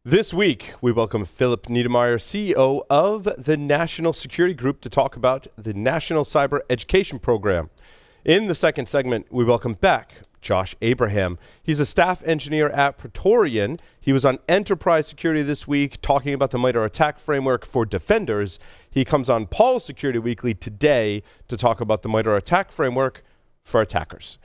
This week, we welcome Philip Niedermair, CEO of the National Security Group, to talk about the National Cyber Education Program. In the second segment, we welcome back Josh Abraham. He's a staff engineer at Praetorian. He was on Enterprise Security this week, talking about the MITRE attack framework for defenders. He comes on Paul's Security Weekly today to talk about the MITRE attack framework for attackers.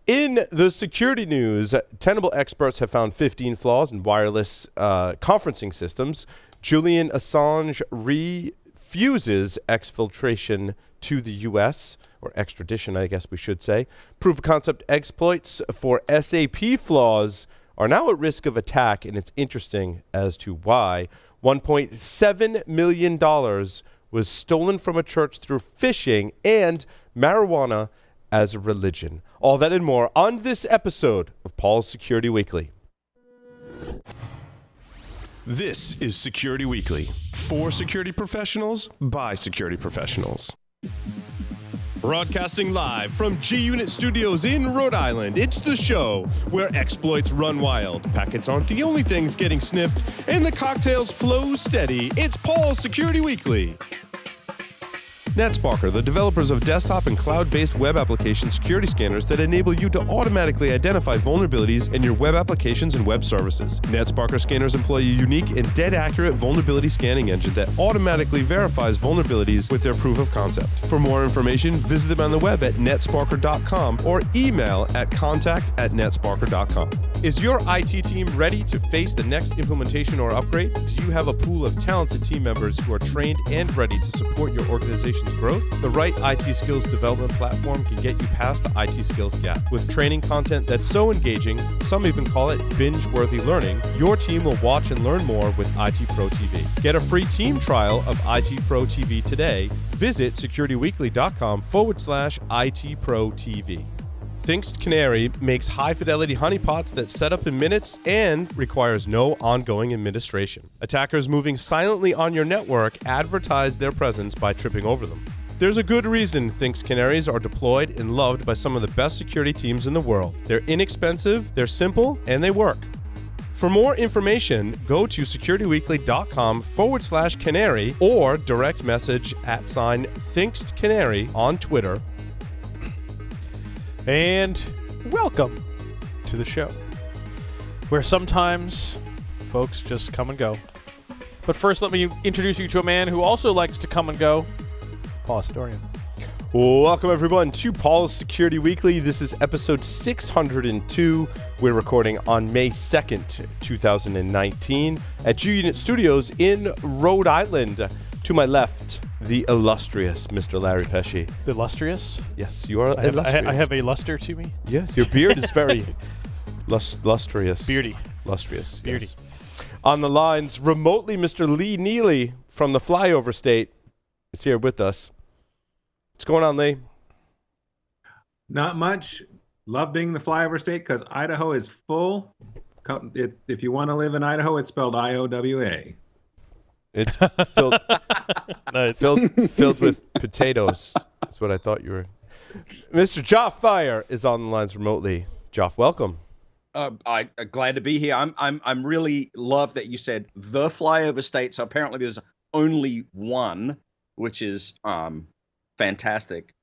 In the security news, Tenable experts have found 15 flaws in wireless conferencing systems. Julian Assange refuses exfiltration to the U.S., or extradition, I guess we should say. Proof of concept exploits for SAP flaws are now at risk of attack, and it's interesting as to why. $1.7 million was stolen from a church through phishing, and marijuana as a religion. All that and more on this episode of Paul's Security Weekly. This is Security Weekly. For security professionals, by security professionals. Broadcasting live from G-Unit Studios in Rhode Island, it's the show where exploits run wild, packets aren't the only things getting sniffed, and the cocktails flow steady. It's Paul's Security Weekly. NetSparker, the developers of desktop and cloud-based web application security scanners that enable you to automatically identify vulnerabilities in your web applications and web services. NetSparker scanners employ a unique and dead-accurate vulnerability scanning engine that automatically verifies vulnerabilities with their proof of concept. For more information, visit them on the web at netsparker.com or email at contact@netsparker.com. Is your IT team ready to face the next implementation or upgrade? Do you have a pool of talented team members who are trained and ready to support your organization's growth? The right IT skills development platform can get you past the IT skills gap. With training content that's so engaging, some even call it binge-worthy learning, your team will watch and learn more with IT Pro TV. Get a free team trial of IT Pro TV today. Visit securityweekly.com/IT Pro TV. Thinkst Canary makes high-fidelity honeypots that set up in minutes and requires no ongoing administration. Attackers moving silently on your network advertise their presence by tripping over them. There's a good reason Thinkst Canaries are deployed and loved by some of the best security teams in the world. They're inexpensive, they're simple, and they work. For more information, go to securityweekly.com/canary or direct message @ThinkstCanary on Twitter. And welcome to the show, where sometimes folks just come and go. But first, let me introduce you to a man who also likes to come and go, Paul Astorian. Welcome, everyone, to Paul's Security Weekly. This is episode 602. We're recording on May 2nd, 2019, at G-Unit Studios in Rhode Island. To my left, the illustrious Mr. Larry Pesci. The illustrious? Yes, you are illustrious. I have a luster to me. Yeah, your beard is very lustrous. Beardy. Lustrous. Beardy. Yes. On the lines, remotely, Mr. Lee Neely from the Flyover State is here with us. What's going on, Lee? Not much. Love being the Flyover State because Idaho is full. If you want to live in Idaho, it's spelled IOWA. It's filled, Nice. filled with potatoes. That's what I thought you were. Mr. Joff Fire is on the lines remotely. Joff, welcome. I'm glad to be here. I'm really love that you said the flyover state. So apparently there's only one, which is fantastic,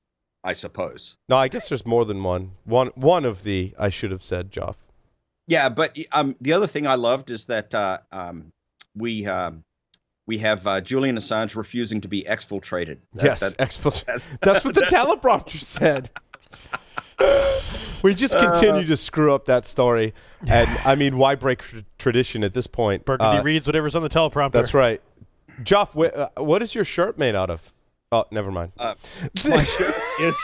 I suppose. No, I guess there's more than one. One of the, I should have said, Joff. Yeah, but the other thing I loved is that we have Julian Assange refusing to be exfiltrated. Yes, exfiltrated. That's what the teleprompter said. We just continue to screw up that story. And, I mean, why break tradition at this point? Burgundy reads whatever's on the teleprompter. That's right. Joff, what is your shirt made out of? Oh, never mind. My shirt is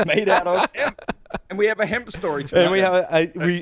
made out of hemp. And we have a hemp story tonight. And we have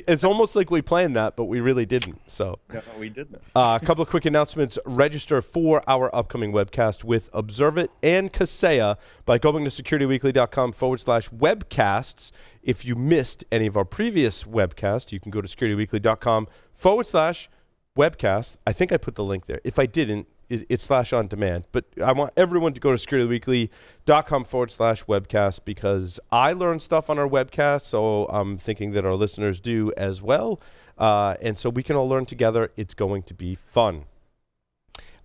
it's almost like we planned that, but we really didn't. So no, we didn't. A couple of quick announcements. Register for our upcoming webcast with Observe It and Kaseya by going to securityweekly.com/webcasts. If you missed any of our previous webcasts, you can go to securityweekly.com/webcast. I think I put the link there. If I didn't, it's /on demand. But I want everyone to go to securityweekly.com/webcast because I learn stuff on our webcast, so I'm thinking that our listeners do as well. And so we can all learn together. It's going to be fun.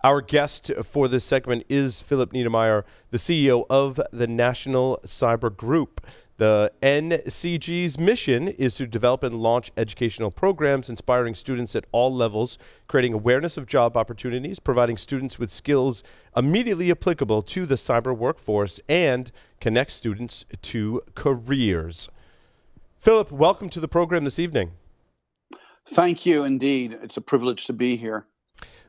Our guest for this segment is Philip Niedermair, the CEO of the National Cyber Group. The NCG's mission is to develop and launch educational programs inspiring students at all levels, creating awareness of job opportunities, providing students with skills immediately applicable to the cyber workforce, and connect students to careers. Philip, welcome to the program this evening. Thank you indeed. It's a privilege to be here.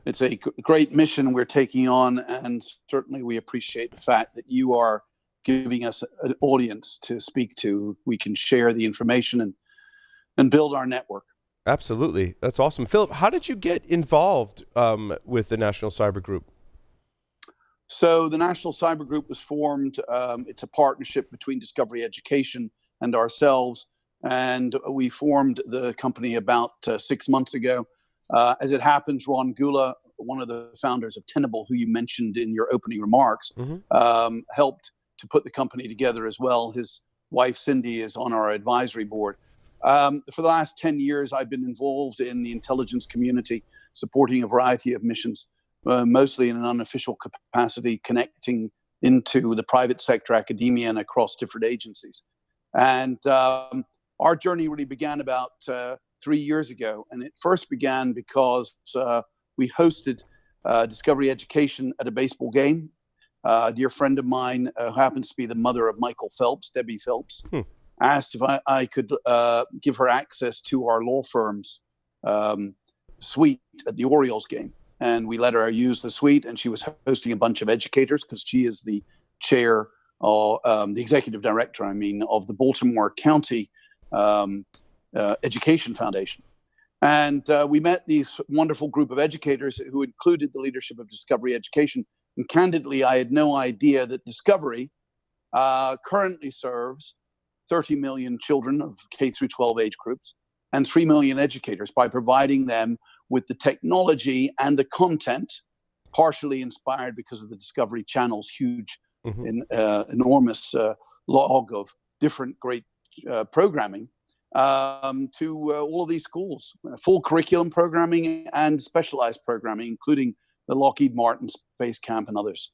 It's a great mission we're taking on, and certainly we appreciate the fact that you are giving us an audience to speak to. We can share the information and build our network. Absolutely. That's awesome. Philip, how did you get involved with the National Cyber Group? So the National Cyber Group was formed. It's a partnership between Discovery Education and ourselves, and we formed the company about 6 months ago. As it happens, Ron Gula, one of the founders of Tenable, who you mentioned in your opening remarks, helped to put the company together as well. His wife, Cindy, is on our advisory board. For the last 10 years, I've been involved in the intelligence community, supporting a variety of missions, mostly in an unofficial capacity, connecting into the private sector, academia, and across different agencies. And our journey really began about 3 years ago. And it first began because we hosted Discovery Education at a baseball game. A dear friend of mine, who happens to be the mother of Michael Phelps, Debbie Phelps, asked if I could give her access to our law firm's suite at the Orioles game. And we let her use the suite, and she was hosting a bunch of educators because she is the chair, or the executive director, of the Baltimore County Education Foundation. And we met these wonderful group of educators who included the leadership of Discovery Education. And candidly, I had no idea that Discovery currently serves 30 million children of K through 12 age groups and 3 million educators by providing them with the technology and the content, partially inspired because of the Discovery Channel's huge, enormous log of different great programming to all of these schools, full curriculum programming and specialized programming, including the Lockheed Martin Space Camp and others.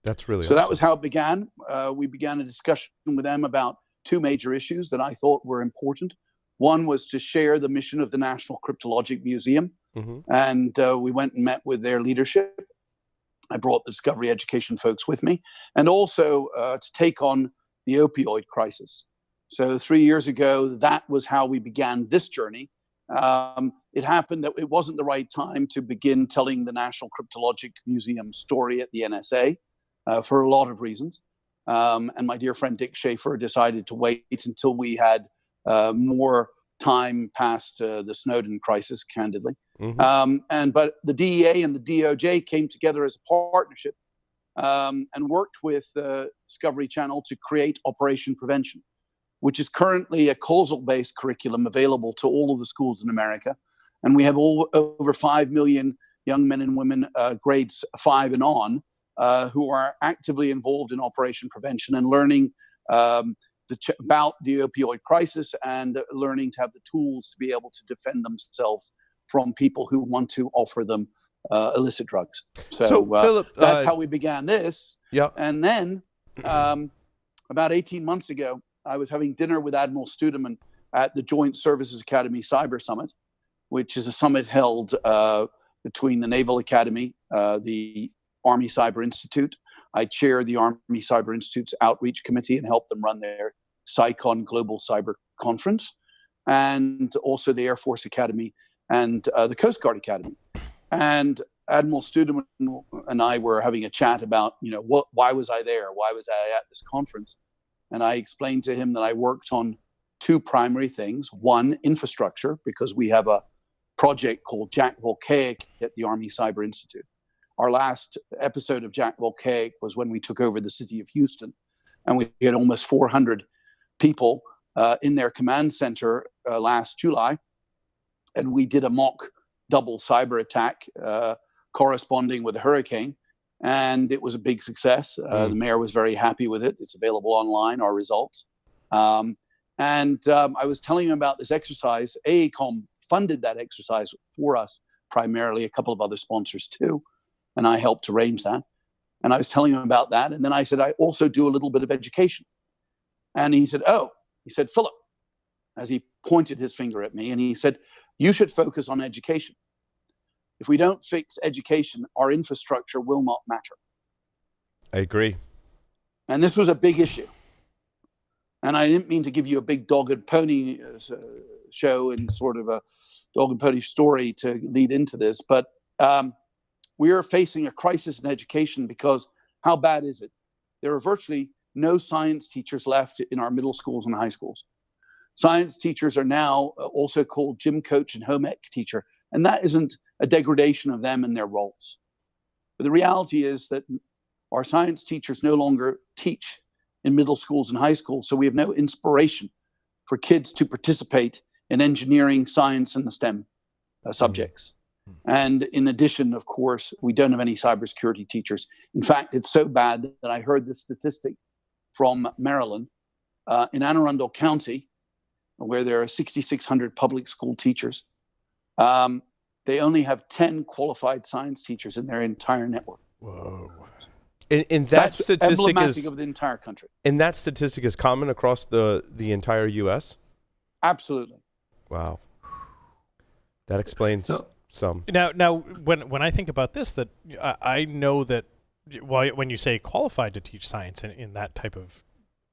That's really so awesome. That was how it began. We began a discussion with them about two major issues that I thought were important. One was to share the mission of the National Cryptologic Museum, and we went and met with their leadership. I brought the Discovery Education folks with me, and also to take on the opioid crisis. So 3 years ago, that was how we began this journey. It happened that it wasn't the right time to begin telling the National Cryptologic Museum story at the NSA for a lot of reasons. And my dear friend Dick Schaefer decided to wait until we had more time past the Snowden crisis, candidly. But the DEA and the DOJ came together as a partnership and worked with Discovery Channel to create Operation Prevention, which is currently a causal-based curriculum available to all of the schools in America. And we have over 5 million young men and women, grades 5 and on, who are actively involved in Operation Prevention and learning about the opioid crisis and learning to have the tools to be able to defend themselves from people who want to offer them illicit drugs. So Philip, that's how we began this. Yeah. And then about 18 months ago, I was having dinner with Admiral Studeman at the Joint Services Academy Cyber Summit, which is a summit held between the Naval Academy, the Army Cyber Institute. I chair the Army Cyber Institute's outreach committee and help them run their CyCon Global Cyber Conference, and also the Air Force Academy and the Coast Guard Academy. And Admiral Studeman and I were having a chat about, why was I there? Why was I at this conference? And I explained to him that I worked on two primary things. One, infrastructure, because we have a project called Jack Volcaic at the Army Cyber Institute. Our last episode of Jack Volcaic was when we took over the city of Houston, and we had almost 400 people in their command center last July. And we did a mock double cyber attack corresponding with a hurricane. And it was a big success. The mayor was very happy with it. It's available online, our results. I was telling him about this exercise, AACOM funded that exercise for us, primarily, a couple of other sponsors too. And I helped arrange that. And I was telling him about that. And then I said, I also do a little bit of education. And he said, Philip, as he pointed his finger at me, and he said, you should focus on education. If we don't fix education, our infrastructure will not matter. I agree. And this was a big issue. And I didn't mean to give you a big dog and pony show and sort of a dog and pony story to lead into this, but we are facing a crisis in education because how bad is it? There are virtually no science teachers left in our middle schools and high schools. Science teachers are now also called gym coach and home ec teacher, and that isn't a degradation of them and their roles. But the reality is that our science teachers no longer teach in middle schools and high schools, so we have no inspiration for kids to participate in engineering, science, and the STEM subjects. And in addition, of course, we don't have any cybersecurity teachers. In fact, it's so bad that I heard this statistic from Maryland, in Anne Arundel County, where there are 6,600 public school teachers. They only have 10 qualified science teachers in their entire network. Whoa. And that That's statistic emblematic is of the entire country. And that statistic is common across the entire U.S.? Absolutely. Wow. That explains some. Now, when I think about this, that I know that when you say qualified to teach science in that type of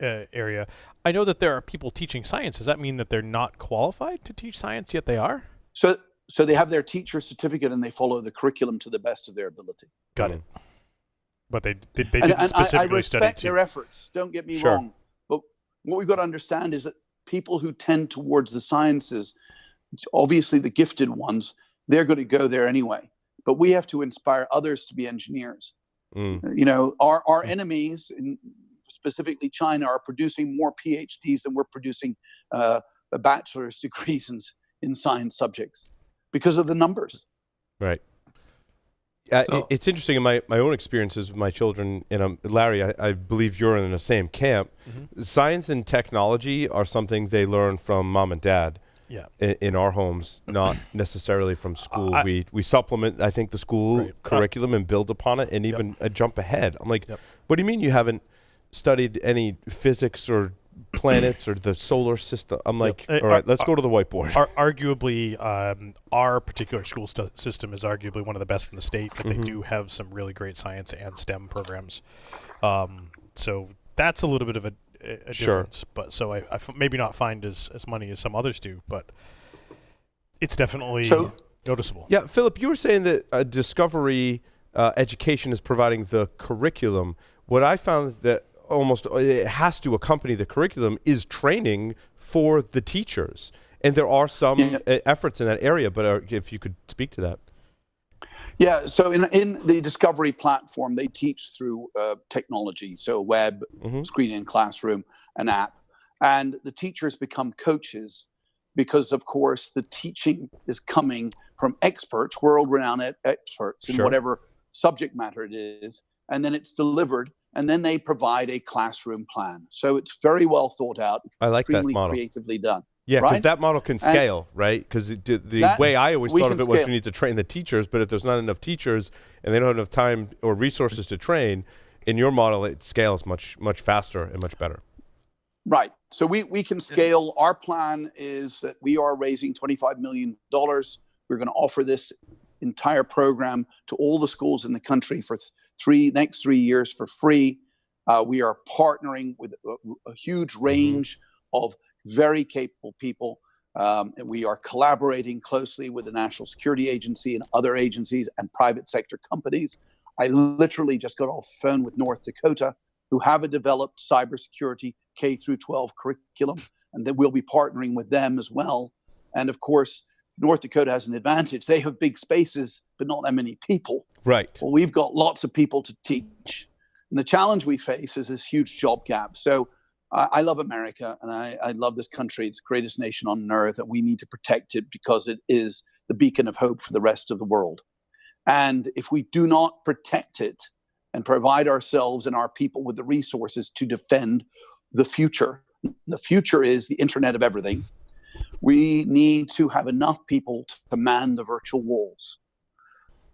area, I know that there are people teaching science. Does that mean that they're not qualified to teach science, yet they are? So they have their teacher certificate and they follow the curriculum to the best of their ability. Got it. But they didn't specifically I study respect their efforts. Don't get me wrong. But what we've got to understand is that people who tend towards the sciences, obviously the gifted ones, they're going to go there anyway. But we have to inspire others to be engineers. You know, our enemies, specifically China, are producing more PhDs than we're producing bachelor's degrees in science subjects because of the numbers. Right. It's interesting in my own experiences with my children, and Larry, I believe you're in the same camp. Mm-hmm. Science and technology are something they learn from mom and dad. Yeah. In our homes, not necessarily from school. We supplement, I think, the school curriculum and build upon it, and even jump ahead. I'm like, what do you mean you haven't studied any physics or planets or the solar system? I'm like, all right, let's go to the whiteboard. Arguably, our particular school system is arguably one of the best in the state, but they do have some really great science and STEM programs. So that's a little bit of a difference. But so I maybe not find as money as some others do, but it's definitely noticeable. Yeah, Philip, you were saying that Discovery Education is providing the curriculum. What I found that almost it has to accompany the curriculum is training for the teachers, and there are some efforts in that area. But if you could speak to that. Yeah, so in the Discovery platform, they teach through technology, so web, screen in classroom, an app, and the teachers become coaches because, of course, the teaching is coming from experts, world-renowned experts in whatever subject matter it is, and then it's delivered, and then they provide a classroom plan. So it's very well thought out. I like that model. Extremely creatively done. Yeah, because that model can scale, right? Because the way I always thought of it was we need to train the teachers, but if there's not enough teachers and they don't have enough time or resources to train, in your model it scales much faster and much better. Right. So we can scale. Our plan is that we are raising $25 million. We're going to offer this entire program to all the schools in the country for next 3 years for free. We are partnering with a huge range of very capable people. And we are collaborating closely with the National Security Agency and other agencies and private sector companies. I literally just got off the phone with North Dakota, who have a developed cybersecurity K through 12 curriculum, and that we'll be partnering with them as well. And of course, North Dakota has an advantage. They have big spaces, but not that many people. Right. Well, we've got lots of people to teach. And the challenge we face is this huge job gap. So I love America, and I love this country. It's the greatest nation on earth, and we need to protect it because it is the beacon of hope for the rest of the world. And if we do not protect it and provide ourselves and our people with the resources to defend the future is the Internet of Everything. We need to have enough people to man the virtual walls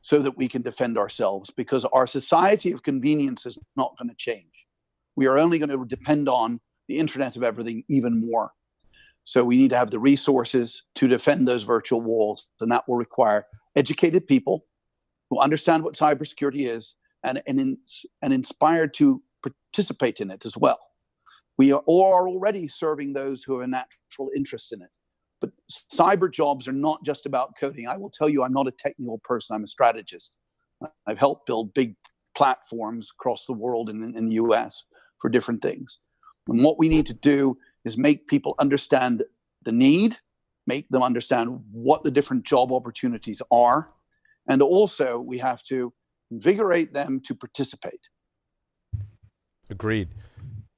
so that we can defend ourselves, because our society of convenience is not going to change. We are only going to depend on the Internet of Everything even more. So we need to have the resources to defend those virtual walls, and that will require educated people who understand what cybersecurity is and inspired to participate in it as well. We are already serving those who have a natural interest in it. But cyber jobs are not just about coding. I will tell you, I'm not a technical person. I'm a strategist. I've helped build big platforms across the world and in the US for different things. And what we need to do is make people understand the need, make them understand what the different job opportunities are. And also, we have to invigorate them to participate. Agreed.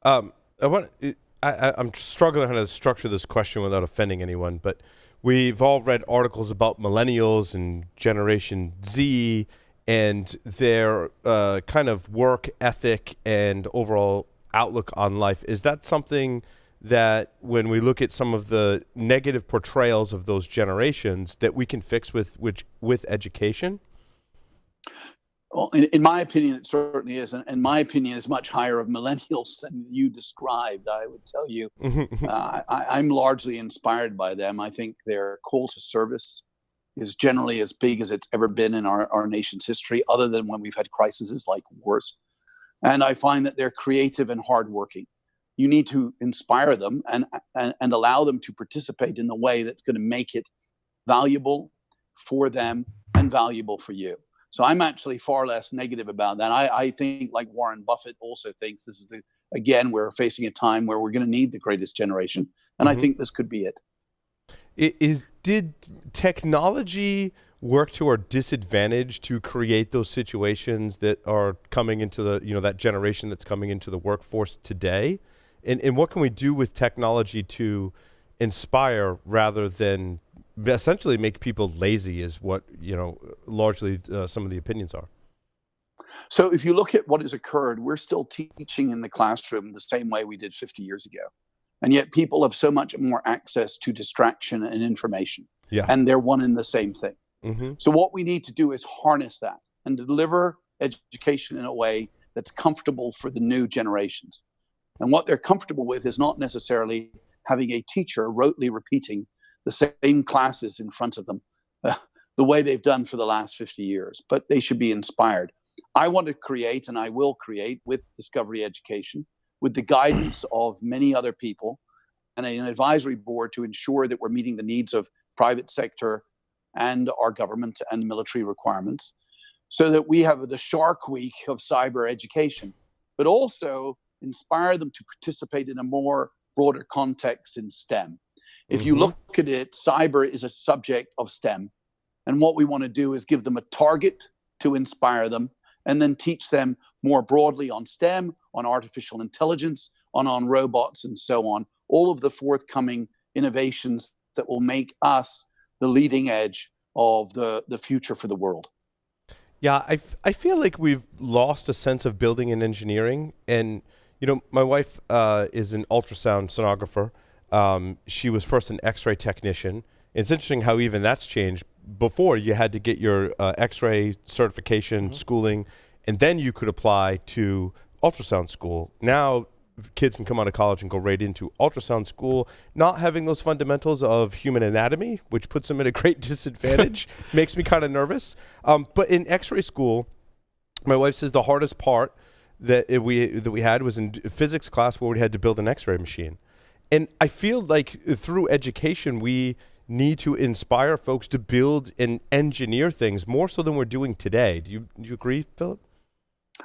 I'm struggling how to structure this question without offending anyone, but we've all read articles about millennials and Generation Z and their kind of work ethic and overall outlook on life. Is that something that, when we look at some of the negative portrayals of those generations, that we can fix with education? Well, in my opinion, it certainly is. And my opinion is much higher of millennials than you described, I would tell you. I'm largely inspired by them. I think their call to service is generally as big as it's ever been in our nation's history, other than when we've had crises like wars. And I find that they're creative and hardworking. You need to inspire them and allow them to participate in the way that's going to make it valuable for them and valuable for you. So I'm actually far less negative about that. I think, like Warren Buffett also thinks, this is again, we're facing a time where we're going to need the greatest generation. And I think this could be it. Did technology work to our disadvantage to create those situations that are coming into that generation that's coming into the workforce today? And what can we do with technology to inspire rather than essentially make people lazy, is what, largely some of the opinions are? So if you look at what has occurred, we're still teaching in the classroom the same way we did 50 years ago. And yet people have so much more access to distraction and information. Yeah. And they're one and the same thing. Mm-hmm. So what we need to do is harness that and deliver education in a way that's comfortable for the new generations. And what they're comfortable with is not necessarily having a teacher rotely repeating the same classes in front of them the way they've done for the last 50 years, but they should be inspired. I want to create, and I will create, with Discovery Education, with the guidance of many other people and an advisory board, to ensure that we're meeting the needs of private sector and our government and military requirements, so that we have the Shark Week of cyber education, but also inspire them to participate in a more broader context in STEM. If you look at it, cyber is a subject of STEM. And what we want to do is give them a target to inspire them, and then teach them more broadly on STEM, on artificial intelligence, on robots, and so on. All of the forthcoming innovations that will make us the leading edge of the future for the world. Yeah, I feel like we've lost a sense of building and engineering. And, my wife is an ultrasound sonographer. She was first an X-ray technician. It's interesting how even that's changed. Before, you had to get your X-ray certification, schooling, and then you could apply to ultrasound school. Now, kids can come out of college and go right into ultrasound school, not having those fundamentals of human anatomy, which puts them at a great disadvantage. Makes me kind of nervous. But in X-ray school, my wife says the hardest part that we had was in physics class, where we had to build an X-ray machine. And I feel like through education, we need to inspire folks to build and engineer things more so than we're doing today. Do you agree, Philip?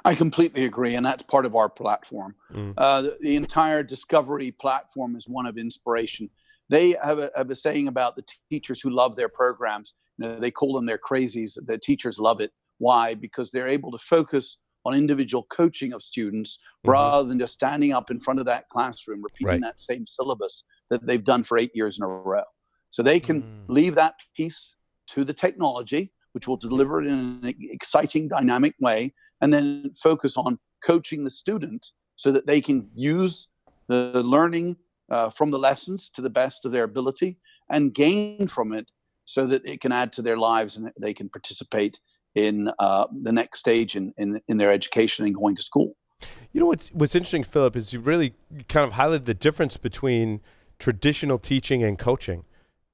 I completely agree, and that's part of our platform. The entire Discovery platform is one of inspiration. They have a saying about the teachers who love their programs. They call them their crazies. The teachers love it. Why? Because they're able to focus on individual coaching of students rather than just standing up in front of that classroom repeating that same syllabus that they've done for 8 years in a row. So they can leave that piece to the technology, which will deliver it in an exciting, dynamic way, and then focus on coaching the student so that they can use the learning from the lessons to the best of their ability, and gain from it so that it can add to their lives and they can participate in the next stage in their education and going to school. You know what's interesting, Philip, is you really kind of highlighted the difference between traditional teaching and coaching.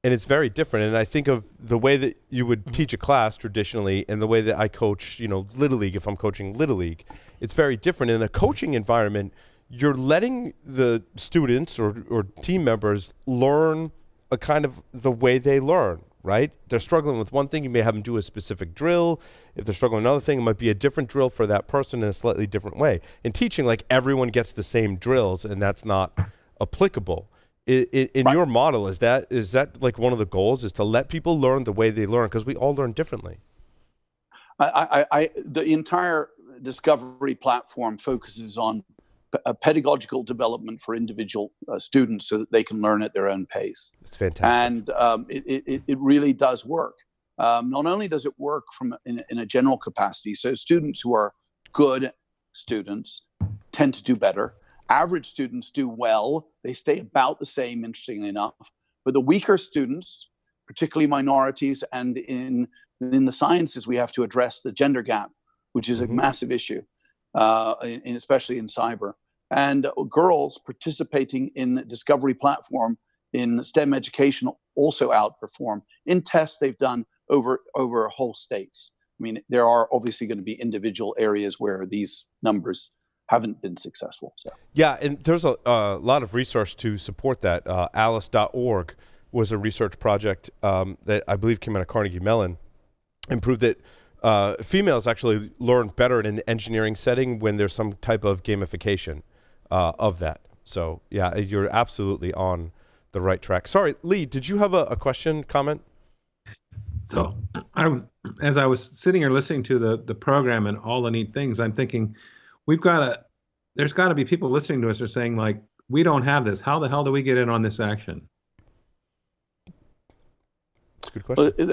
And it's very different. And I think of the way that you would teach a class traditionally and the way that I coach, Little League, if I'm coaching Little League, it's very different. In a coaching environment, you're letting the students or team members learn a kind of the way they learn, right? They're struggling with one thing, you may have them do a specific drill. If they're struggling with another thing, it might be a different drill for that person in a slightly different way. In teaching, like, everyone gets the same drills, and that's not applicable. In your model, is that like one of the goals, is to let people learn the way they learn, because we all learn differently? The entire Discovery platform focuses on pedagogical development for individual students so that they can learn at their own pace. It's fantastic. And it really does work. Not only does it work in a general capacity, so students who are good students tend to do better. Average students do well. They stay about the same, interestingly enough. But the weaker students, particularly minorities, and in the sciences, we have to address the gender gap, which is a massive issue, especially in cyber. And girls participating in the Discovery platform in STEM education also outperform in tests they've done over whole states. I mean, there are obviously going to be individual areas where these numbers haven't been successful. So. Yeah, and there's a lot of research to support that. Alice.org was a research project that I believe came out of Carnegie Mellon and proved that females actually learn better in an engineering setting when there's some type of gamification of that. So, yeah, you're absolutely on the right track. Sorry, Lee, did you have a question, comment? So, as I was sitting here listening to the program and all the neat things, I'm thinking, there's got to be people listening to us are saying, like, we don't have this. How the hell do we get in on this action? That's a good question. Go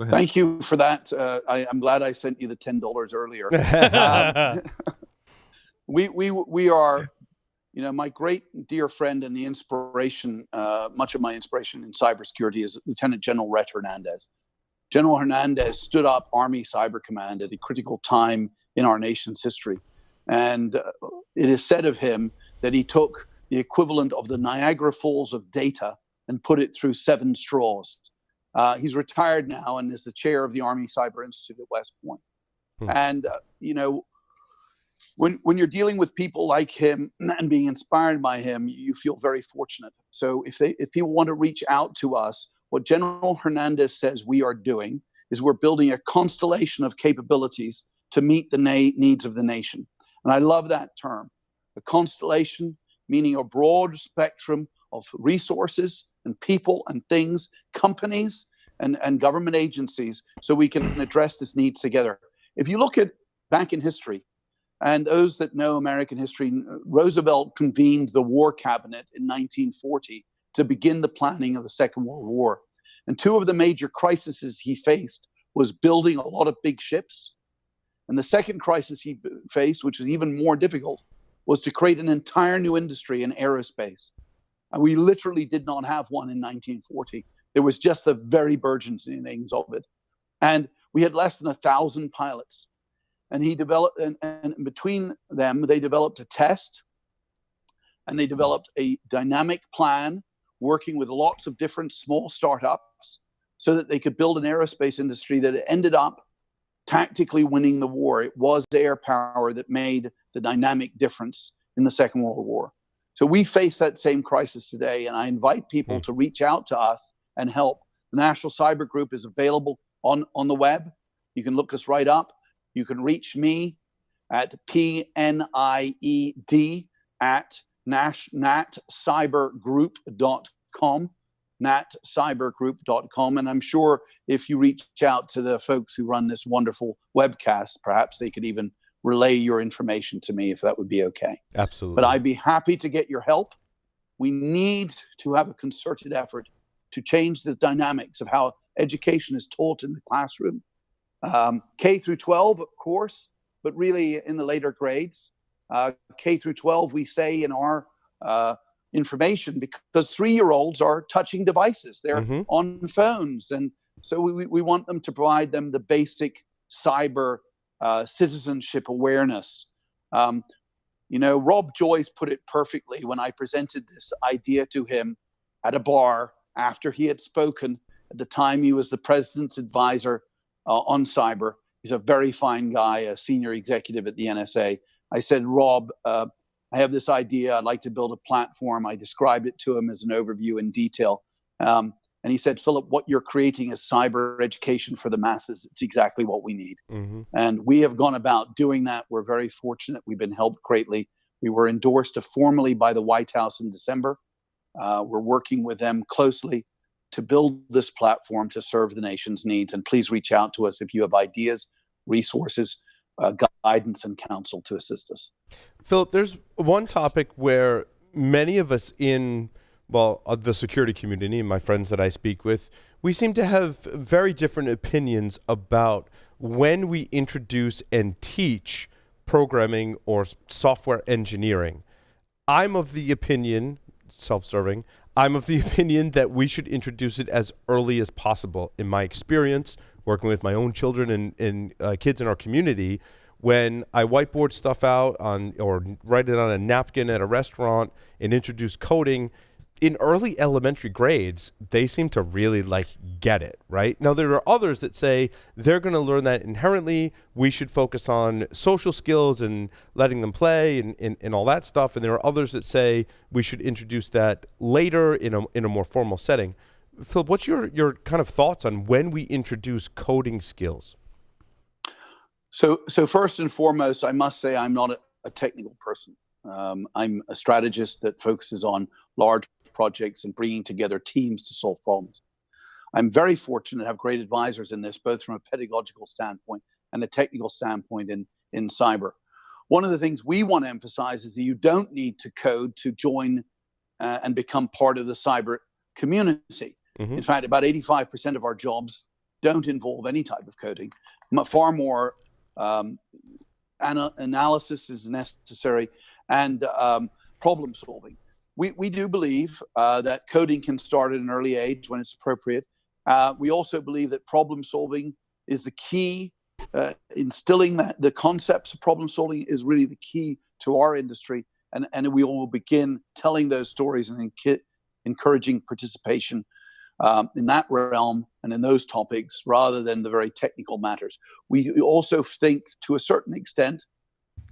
ahead. Thank you for that. I'm glad I sent you the $10 earlier. We are, my great dear friend and the inspiration, much of my inspiration in cybersecurity is Lieutenant General Rhett Hernandez. General Hernandez stood up Army Cyber Command at a critical time in our nation's history. And it is said of him that he took the equivalent of the Niagara Falls of data and put it through 7 straws. He's retired now and is the chair of the Army Cyber Institute at West Point. And, when you're dealing with people like him and being inspired by him, you feel very fortunate. So if people want to reach out to us, what General Hernandez says we are doing is we're building a constellation of capabilities to meet the needs of the nation. And I love that term. A constellation, meaning a broad spectrum of resources and people and things, companies and government agencies, so we can address this needs together. If you look at back in history, and those that know American history, Roosevelt convened the War Cabinet in 1940 to begin the planning of the Second World War. And 2 of the major crises he faced was building a lot of big ships. And the second crisis he faced, which was even more difficult, was to create an entire new industry in aerospace. And we literally did not have one in 1940. There was just the very burgeonings of it. And we had less than 1,000 pilots. And he developed, and between them, they developed a test, and they developed a dynamic plan working with lots of different small startups so that they could build an aerospace industry that ended up tactically winning the war. It was air power that made the dynamic difference in the Second World War. So we face that same crisis today, and I invite people to reach out to us and help. The National Cyber Group is available on the web. You can look us right up. You can reach me at pnied@natcybergroup.com, natcybergroup.com. And I'm sure if you reach out to the folks who run this wonderful webcast, perhaps they could even relay your information to me if that would be okay. Absolutely. But I'd be happy to get your help. We need to have a concerted effort to change the dynamics of how education is taught in the classroom. K through 12, of course, but really in the later grades. K through 12, we say in our information, because 3-year-olds are touching devices. They're on phones. And so we want them to provide them the basic cyber citizenship awareness. Rob Joyce put it perfectly when I presented this idea to him at a bar after he had spoken. At the time, he was the president's advisor on cyber. He's a very fine guy, a senior executive at the NSA. I said, Rob, I have this idea. I'd like to build a platform. I described it to him as an overview in detail. And he said, Philip, what you're creating is cyber education for the masses. It's exactly what we need. And we have gone about doing that. We're very fortunate. We've been helped greatly. We were endorsed formally by the White House in December. We're working with them closely to build this platform to serve the nation's needs. And please reach out to us if you have ideas, resources, guidance, and counsel to assist us. Philip, there's one topic where many of us in the security community and my friends that I speak with, we seem to have very different opinions about when we introduce and teach programming or software engineering. I'm of the opinion, self-serving, that we should introduce it as early as possible. In my experience, working with my own children and kids in our community, when I whiteboard stuff out or write it on a napkin at a restaurant and introduce coding, in early elementary grades, they seem to really get it, right? Now, there are others that say they're going to learn that inherently. We should focus on social skills and letting them play and all that stuff. And there are others that say we should introduce that later in a more formal setting. Philip, what's your kind of thoughts on when we introduce coding skills? So first and foremost, I must say I'm not a technical person. I'm a strategist that focuses on large projects and bringing together teams to solve problems. I'm very fortunate to have great advisors in this, both from a pedagogical standpoint and a technical standpoint in cyber. One of the things we want to emphasize is that you don't need to code to join and become part of the cyber community. In fact, about 85% of our jobs don't involve any type of coding. Far more analysis is necessary and problem solving. We do believe that coding can start at an early age when it's appropriate. We also believe that problem solving is the key. Instilling the concepts of problem solving is really the key to our industry. And we will begin telling those stories and encouraging participation in that realm and in those topics rather than the very technical matters. We also think, to a certain extent,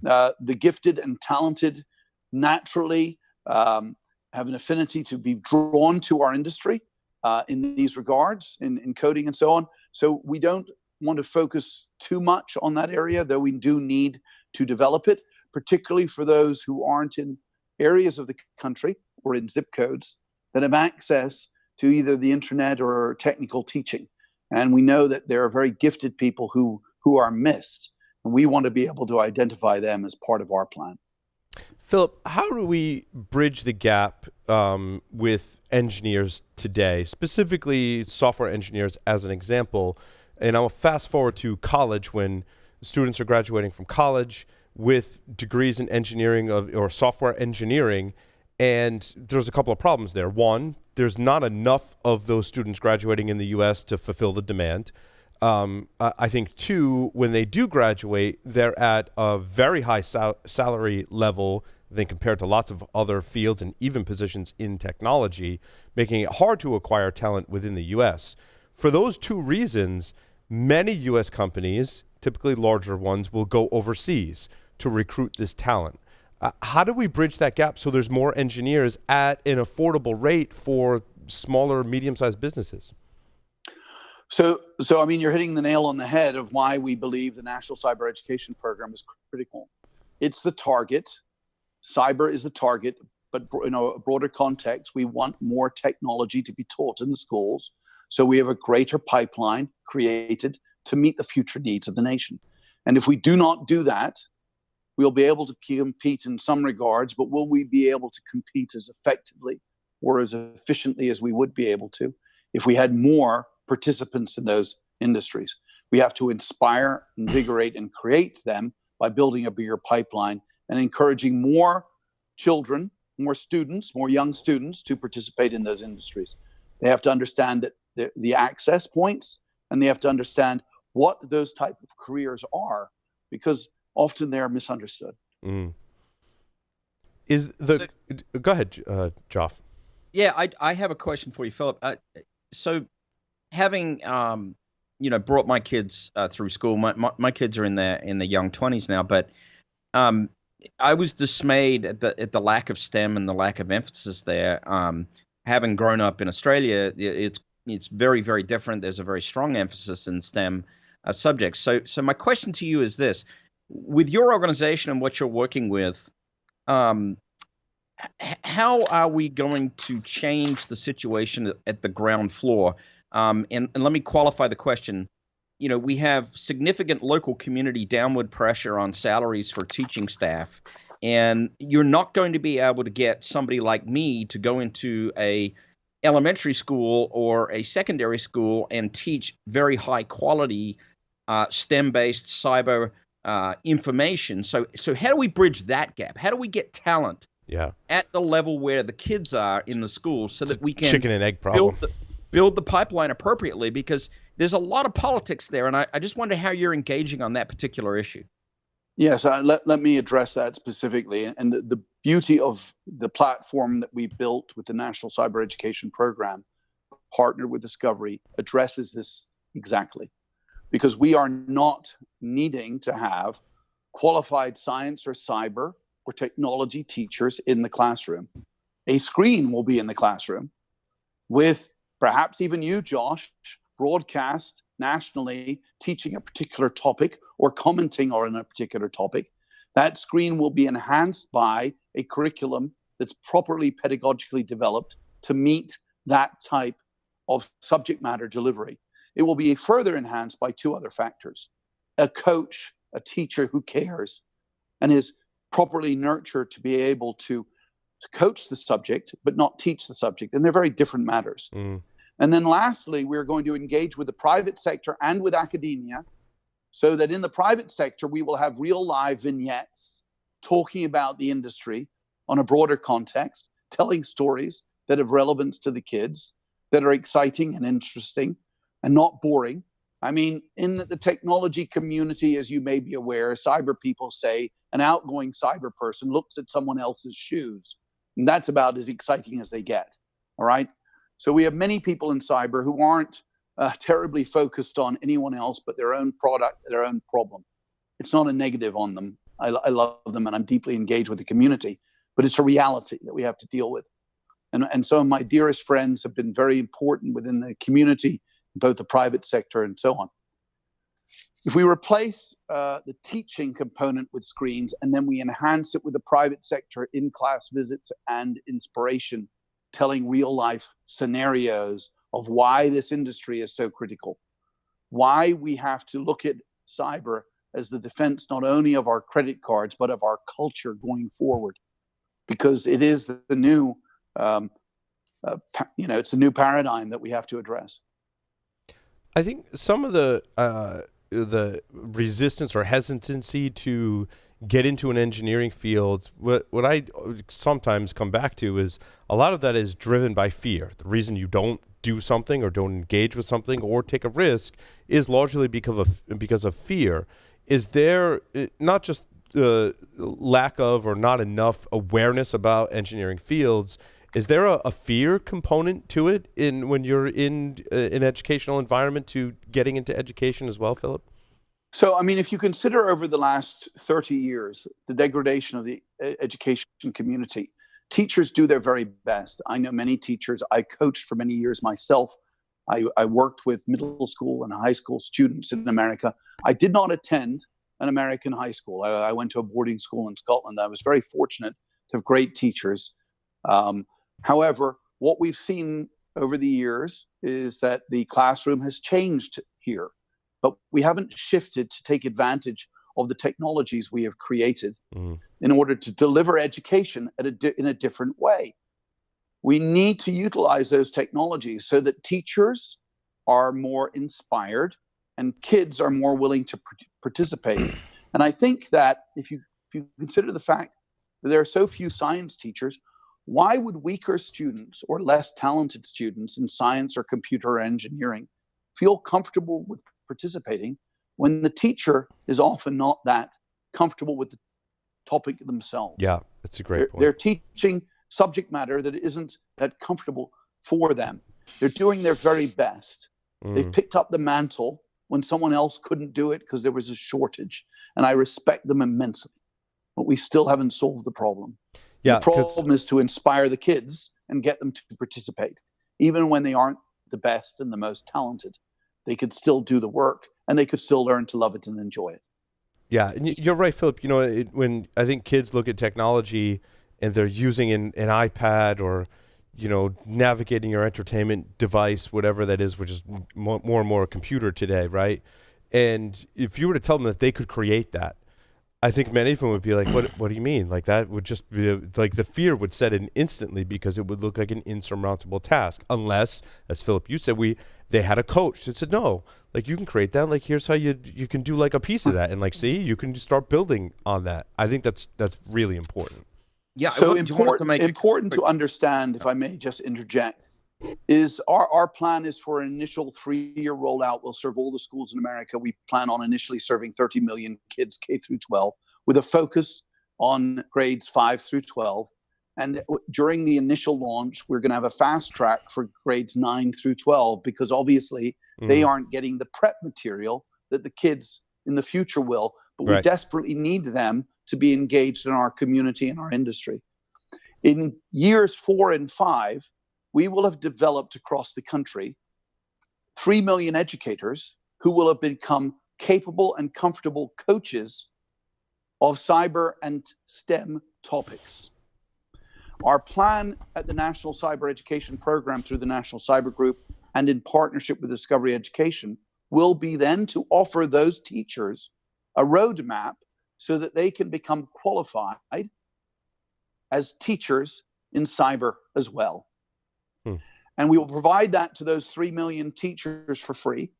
the gifted and talented naturally have an affinity to be drawn to our industry in these regards, in coding and so on. So we don't want to focus too much on that area, though we do need to develop it, particularly for those who aren't in areas of the country or in zip codes that have access to either the internet or technical teaching. And we know that there are very gifted people who are missed, and we want to be able to identify them as part of our plan. Philip, how do we bridge the gap with engineers today, specifically software engineers as an example? And I'll fast forward to college when students are graduating from college with degrees in engineering or software engineering, and there's a couple of problems there. One, there's not enough of those students graduating in the U.S. to fulfill the demand. I think, two, when they do graduate, they're at a very high salary level than compared to lots of other fields and even positions in technology, making it hard to acquire talent within the U.S. For those two reasons, many U.S. companies, typically larger ones, will go overseas to recruit this talent. How do we bridge that gap so there's more engineers at an affordable rate for smaller, medium-sized businesses? So I mean, you're hitting the nail on the head of why we believe the National Cyber Education Program is critical. It's the target. Cyber is the target, but in a broader context, we want more technology to be taught in the schools. So we have a greater pipeline created to meet the future needs of the nation. And if we do not do that, we'll be able to compete in some regards, but will we be able to compete as effectively or as efficiently as we would be able to if we had more participants in those industries? We have to inspire, invigorate, and create them by building a bigger pipeline and encouraging more children more students, more young students to participate in those industries. They have to understand that the access points, and they have to understand what those type of careers are, because often they are misunderstood. Mm. Go ahead, Joff. Yeah, I have a question for you, Philip. So having brought my kids through school, my kids are in their young 20s now, but I was dismayed at the lack of STEM and the lack of emphasis there. Having grown up in Australia, it's very, very different. There's a very strong emphasis in STEM subjects. So my question to you is this: with your organization and what you're working with, how are we going to change the situation at the ground floor? And let me qualify the question. We have significant local community downward pressure on salaries for teaching staff, and you're not going to be able to get somebody like me to go into a elementary school or a secondary school and teach very high quality STEM-based cyber information. So how do we bridge that gap? How do we get talent at the level where the kids are in the school so that we can chicken and egg problem. build the pipeline appropriately? Because there's a lot of politics there, and I just wonder how you're engaging on that particular issue. Yes, let me address that specifically. And the beauty of the platform that we built with the National Cyber Education Program, partnered with Discovery, addresses this exactly. Because we are not needing to have qualified science or cyber or technology teachers in the classroom. A screen will be in the classroom with perhaps even you, Josh, broadcast nationally teaching a particular topic or commenting on a particular topic. That screen will be enhanced by a curriculum that's properly pedagogically developed to meet that type of subject matter delivery. It will be further enhanced by two other factors: a coach, a teacher who cares and is properly nurtured to be able to coach the subject, but not teach the subject. And they're very different matters. Mm. And then lastly, we're going to engage with the private sector and with academia, so that in the private sector, we will have real live vignettes talking about the industry on a broader context, telling stories that have relevance to the kids, that are exciting and interesting and not boring. I mean, in the technology community, as you may be aware, cyber people say an outgoing cyber person looks at someone else's shoes, and that's about as exciting as they get. All right. So we have many people in cyber who aren't terribly focused on anyone else but their own product, their own problem. It's not a negative on them. I love them and I'm deeply engaged with the community, but it's a reality that we have to deal with. And some of my dearest friends have been very important within the community, both the private sector and so on. If we replace the teaching component with screens and then we enhance it with the private sector in-class visits and inspiration, telling real life scenarios of why this industry is so critical, why we have to look at cyber as the defense not only of our credit cards, but of our culture going forward, because it is the new, it's a new paradigm that we have to address. I think some of the resistance or hesitancy to get into an engineering field, what I sometimes come back to is a lot of that is driven by fear. The reason you don't do something or don't engage with something or take a risk is largely because of fear. Is there not just lack of or not enough awareness about engineering fields? Is there a fear component to it when you're in an educational environment to getting into education as well, Philip? So, I mean, if you consider over the last 30 years, the degradation of the education community, teachers do their very best. I know many teachers. I coached for many years myself. I worked with middle school and high school students in America. I did not attend an American high school. I went to a boarding school in Scotland. I was very fortunate to have great teachers. However, what we've seen over the years is that the classroom has changed here, but we haven't shifted to take advantage of the technologies we have created in order to deliver education in a different way. We need to utilize those technologies so that teachers are more inspired and kids are more willing to participate. And I think that if you consider the fact that there are so few science teachers, Why would weaker students or less talented students in science or computer or engineering feel comfortable with participating when the teacher is often not that comfortable with the topic themselves? Yeah, that's a great point. They're teaching subject matter that isn't that comfortable for them. They're doing their very best. They've picked up the mantle when someone else couldn't do it because there was a shortage. And I respect them immensely. But we still haven't solved the problem. Yeah, the problem is to inspire the kids and get them to participate. Even when they aren't the best and the most talented, they could still do the work and they could still learn to love it and enjoy it. Yeah, and you're right, Philip. You know, when I think kids look at technology and they're using an iPad or, you know, navigating your entertainment device, whatever that is, which is more and more a computer today, right? And if you were to tell them that they could create that, I think many of them would be like, what do you mean? Like that would just be like the fear would set in instantly because it would look like an insurmountable task. Unless, as Philip, you said, they had a coach that said, no, like you can create that. Like here's how you can do like a piece of that. And like, see, you can just start building on that. I think that's really important. Yeah. So important to understand, if I may just interject, is our plan is for an initial 3-year rollout. We'll serve all the schools in America. We plan on initially serving 30 million kids K through 12 with a focus on grades 5 through 12. And during the initial launch, we're going to have a fast track for grades 9 through 12 because obviously they aren't getting the prep material that the kids in the future will. But we desperately need them to be engaged in our community and our industry. In years 4 and 5, we will have developed across the country 3 million educators who will have become capable and comfortable coaches of cyber and STEM topics. Our plan at the National Cyber Education Program through the National Cyber Group and in partnership with Discovery Education will be then to offer those teachers a roadmap so that they can become qualified as teachers in cyber as well. And we will provide that to those 3 million teachers for free.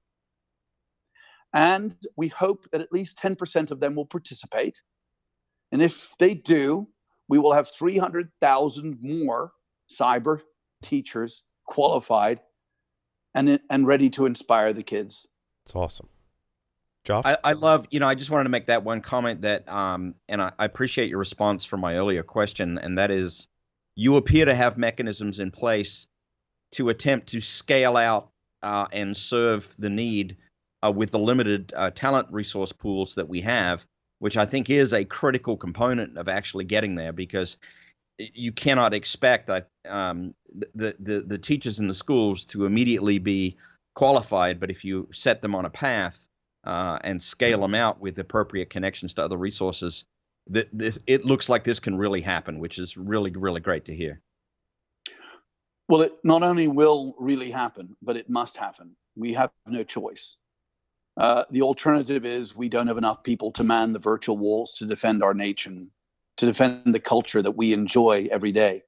And we hope that at least 10% of them will participate. And if they do, we will have 300,000 more cyber teachers qualified and ready to inspire the kids. It's awesome. Joff? I love, I just wanted to make that one comment that, and I appreciate your response from my earlier question, and that is, you appear to have mechanisms in place to attempt to scale out and serve the need with the limited talent resource pools that we have, which I think is a critical component of actually getting there, because you cannot expect that the teachers in the schools to immediately be qualified, but if you set them on a path and scale them out with appropriate connections to other resources, it looks like this can really happen, which is really, really great to hear. Well, it not only will really happen, but it must happen. We have no choice. The alternative is we don't have enough people to man the virtual walls to defend our nation, to defend the culture that we enjoy every day.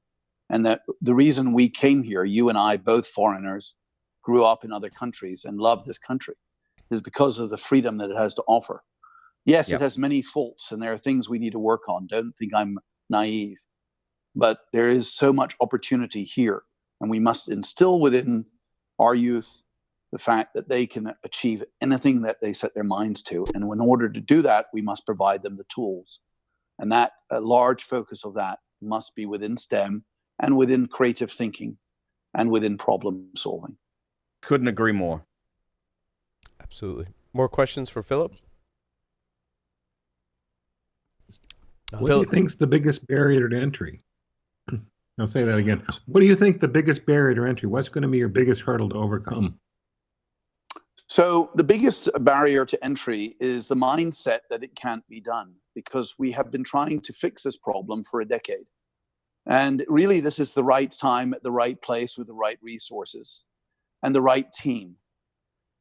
And that the reason we came here, you and I, both foreigners, grew up in other countries and love this country, is because of the freedom that it has to offer. Yes, It has many faults and there are things we need to work on. Don't think I'm naive. But there is so much opportunity here. And we must instill within our youth the fact that they can achieve anything that they set their minds to. And in order to do that, we must provide them the tools. And that a large focus of that must be within STEM and within creative thinking and within problem solving. Couldn't agree more. Absolutely. More questions for Philip? What do you think's the biggest barrier to entry? I'll say that again. What do you think the biggest barrier to entry? What's going to be your biggest hurdle to overcome? So the biggest barrier to entry is the mindset that it can't be done, because we have been trying to fix this problem for a decade. And really, this is the right time at the right place with the right resources and the right team.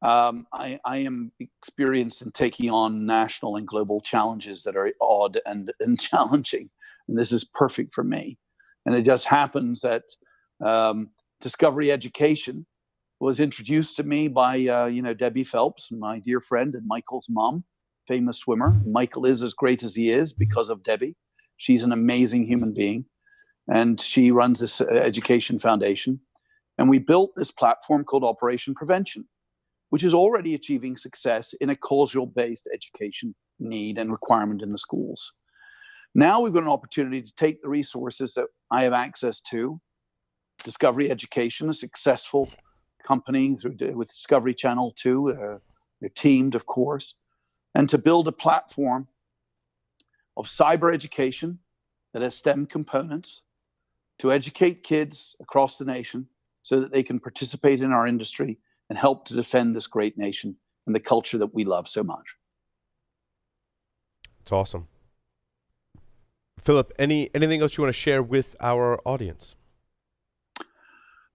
I am experienced in taking on national and global challenges that are odd and challenging. And this is perfect for me. And it just happens that Discovery Education was introduced to me by, Debbie Phelps, my dear friend, and Michael's mom, famous swimmer. Michael is as great as he is because of Debbie. She's an amazing human being. and she runs this education foundation. And we built this platform called Operation Prevention, which is already achieving success in a causal-based education need and requirement in the schools. Now we've got an opportunity to take the resources that I have access to, Discovery Education, a successful company with Discovery Channel 2, they're teamed, of course, and to build a platform of cyber education that has STEM components to educate kids across the nation so that they can participate in our industry and help to defend this great nation and the culture that we love so much. It's awesome. Philip, anything else you want to share with our audience?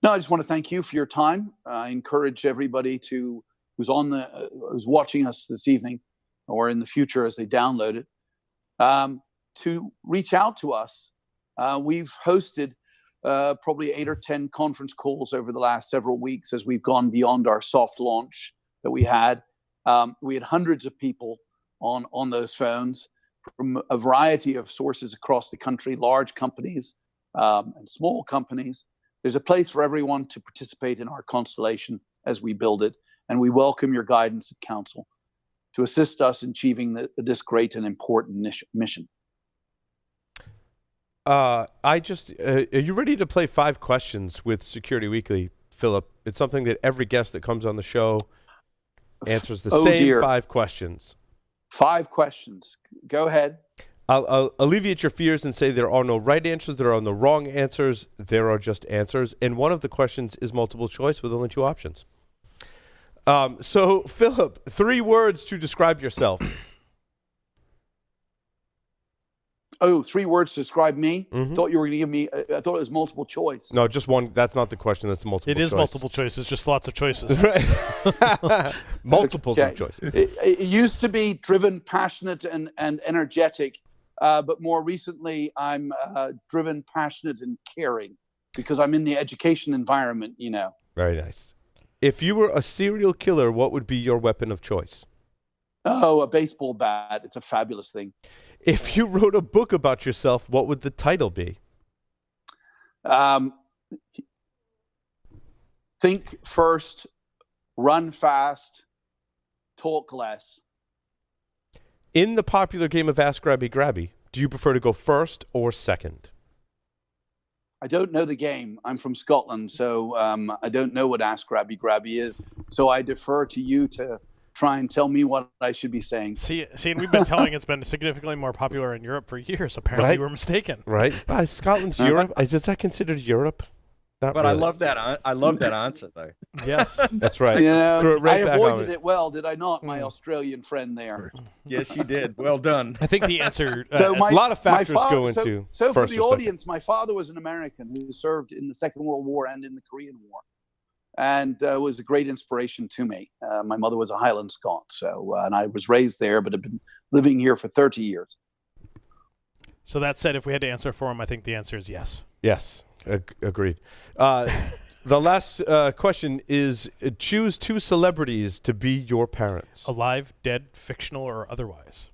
No, I just want to thank you for your time. I encourage everybody who's watching us this evening or in the future as they download it, to reach out to us. We've hosted probably 8 or 10 conference calls over the last several weeks as we've gone beyond our soft launch that we had. We had hundreds of people on those phones from a variety of sources across the country, large companies and small companies. There's a place for everyone to participate in our constellation as we build it, and we welcome your guidance and counsel to assist us in achieving this great and important mission. Are you ready to play 5 questions with Security Weekly, Philip? It's something that every guest that comes on the show answers the same 5 questions. 5 questions. Go ahead. I'll alleviate your fears and say there are no right answers, there are no wrong answers, there are just answers. And one of the questions is multiple choice with only 2 options. So, Philip, 3 words to describe yourself. Oh, 3 words to describe me? Mm-hmm. Thought you were going to give me, I thought it was multiple choice. No, just one. That's not the question. That's multiple choice. It is multiple choices, just lots of choices. Multiples of choices. It used to be driven, passionate, and energetic. But more recently, I'm driven, passionate, and caring because I'm in the education environment, you know. Very nice. If you were a serial killer, what would be your weapon of choice? Oh, a baseball bat. It's a fabulous thing. If you wrote a book about yourself, what would the title be? Think first, run fast, talk less. In the popular game of Ask Grabby Grabby, do you prefer to go first or second? I don't know the game. I'm from Scotland, so I don't know what Ask Grabby Grabby is. So I defer to you to try and tell me what I should be saying. See, and we've been telling it's been significantly more popular in Europe for years. Apparently, Right. we're mistaken. Right? Scotland's Europe. Is that considered Europe? Not But really. I love that. I love that answer though. Yes. That's right. You know, Threw it right I back on avoided it. it well, did I not, my Australian friend there? Yes, you did. Well done. I think the answer. So a lot of factors my go into So for first the or second. audience, my father was an American who served in the Second World War and in the Korean War, and was a great inspiration to me. My mother was a Highland Scot, and I was raised there, but have been living here for 30 years. So that said, if we had to answer for him, I think the answer is yes. Yes, agreed. The last question is, choose 2 celebrities to be your parents. Alive, dead, fictional, or otherwise.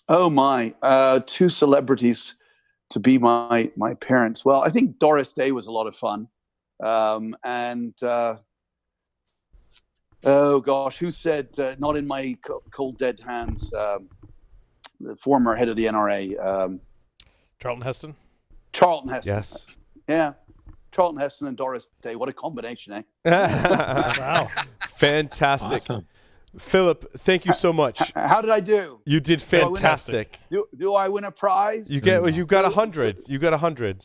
Oh my, 2 celebrities to be my parents. Well, I think Doris Day was a lot of fun. Oh gosh, who said not in my cold dead hands? The former head of the NRA, Charlton Heston. Charlton Heston. Yes. Yeah, Charlton Heston and Doris Day. What a combination, eh? Wow. Fantastic. Awesome. Philip, thank you so much. How did I do? You did fantastic. Do I win a prize? You got 100. You got 100.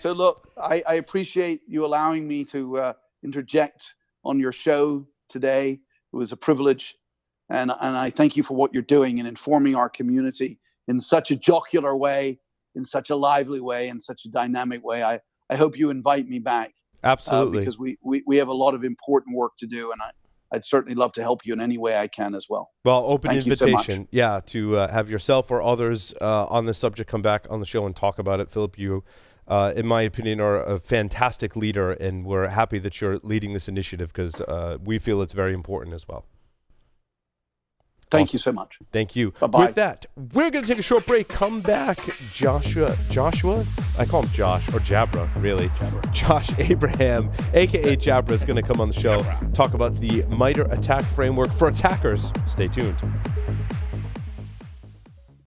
So look, I appreciate you allowing me to interject on your show today. It was a privilege, and I thank you for what you're doing in informing our community in such a jocular way, in such a lively way, in such a dynamic way. I hope you invite me back. Absolutely. Because we have a lot of important work to do, and I'd certainly love to help you in any way I can as well. Well, open Thank you so much. invitation, to have yourself or others on this subject come back on the show and talk about it. Philip, you, in my opinion, are a fantastic leader, and we're happy that you're leading this initiative because we feel it's very important as well. Thank you so much. Thank you. Bye-bye. With that, we're going to take a short break. Come back. Joshua? I call him Josh, or Jabra, really. Josh Abraham, a.k.a. Jabra, is going to come on the show, talk about the MITRE ATT&CK framework for attackers. Stay tuned.